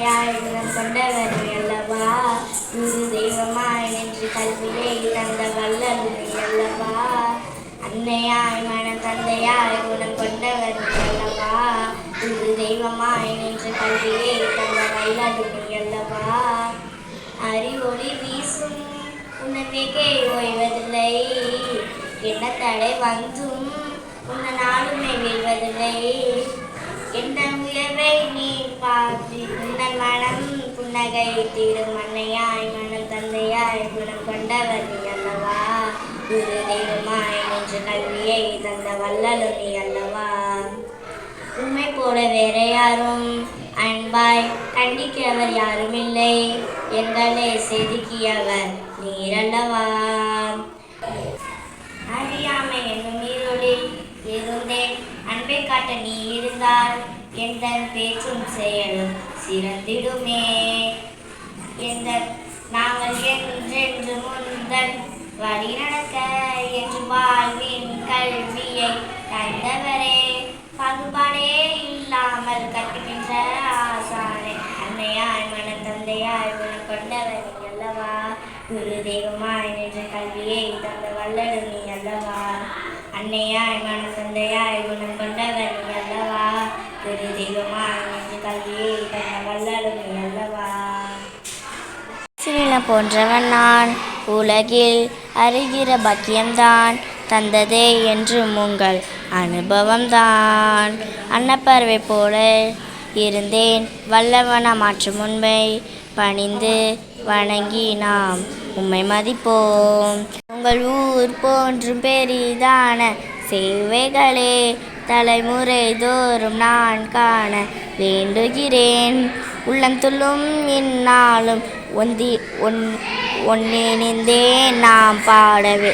தந்தையாய் குணம் கொண்டவர் நீ அல்லவா. குரு தெய்வமாய் நின்று கல்வியை தந்த வல்லல் நீ அல்லவா. அன்னையாய் மனம் தந்தையாய் குணம் கொண்டவர் நீ அல்லவா. குரு தெய்வமாய் நின்று கல்வியை தந்த வல்லல் நீ அல்லவா. அறிவொளி வீசும் உணர்வேகே ஓய்வதில்லை. என்ன தடை வந்தும் உன்ன நாளுமே வீழ்வதில்லை. எந்த உயர்வை நீ பார்த்து உந்தன் மனம் புன்னகை தீரும். அன்னையாய் மனம் தந்தையாய் குணம் கொண்டவர் நீ அல்லவா. குரு தெய்வமாய் நின்று கல்வியை தந்த வல்லலும் நீ அல்லவா. உண்மை போல வேற யாரும் அன்பாய் கண்டிக்கிறவர் யாரும் இல்லை. எங்களை செதுக்கியவர் நீரல்லவா. அறியாமை என்னும் நீரொளில் இருந்தேன் அன்பை காட்ட நீ இருந்தால் எந்த பேச்சும் செயலும் சிறந்திடுமே. எந்த நாங்கள் என்றென்று முந்தன் வழி நடக்க என்று வாழ்வின் கல்வியை தந்தவரே. பாகுபாடே இல்லாமல் கற்கின்ற ஆசானே. அன்னையாய் மனம் தந்தையாய் குணம் கொண்டவர் நீ அல்லவா. குரு தெய்வமாய் நின்ற கல்வியை தந்த வல்லலும் நீ அல்லவா. அன்னையாய் மனம் தந்தையாய் குணம் கொண்டவர் நீ அல்லவா. குரு தெய்வமாய் நின்ற கல்வியை தந்த வல்லலும் நீ அல்லவா. சிறின போன்றவன் நான் உலகில் அறிகிற பாக்கியம்தான் தந்ததே என்று உங்கள் அனுபவம்தான். அன்னப்பறவை போல இருந்தேன் வல்லவன மாற்றும் உண்மை பணிந்து வணங்கி நாம் உம்மை மதிப்போம். உங்கள் ஊர் போன்றும் பெரிதான சேவைகளே தலைமுறை தோறும் நான் காண வேண்டுகிறேன். உள்ளம் துள்ளும் இந்நாளும் ஒன்றிணைந்தே நாம் பாடவே.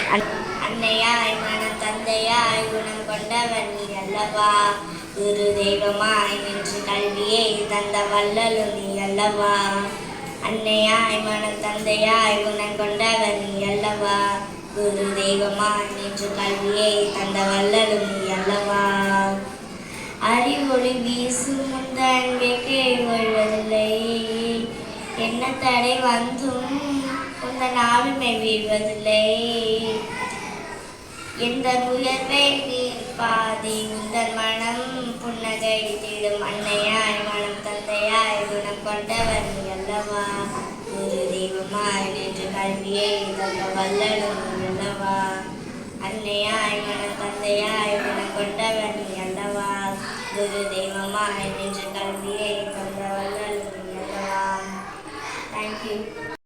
அன்னையாய் மனம் தந்தையாய் குணம் கொண்டவர் நீ அல்லவா. குரு தெய்வமாய் நின்று கல்வியை தந்த வல்லலும் நீ அல்லவா. அன்னையாய் மனம் தந்தையாய் குணம் கொண்டவர் நீ அல்லவா. குரு தெய்வமாய் நின்று கல்வியை தந்த வல்லலும் நீ அல்லவா. அறிவொளி வீசும் முந்தன் வேக்கை ஓய்வதில்லை. என்ன தடை வந்தும் உந்த நாளுமே வீழ்வதில்லை. எந்த உயர்வை நீ பாதி உந்தன் மனம் புன்னகை தீடும். அன்னையாய் மனம் தந்தையாய் குணம் கொண்டவர் நீ அல்லவா. குரு தெய்வமாய் நின்று கல்வியை தந்த வல்லலும் நீ அல்லவா. அன்னையாய் மனம் தந்தையாய் குணம் கொண்டவர் நீ அல்லவா. குரு தெய்வமாய் நின்று கல்வியை தந்த வல்லலும் நீ அல்லவா. தேங்க்யூ.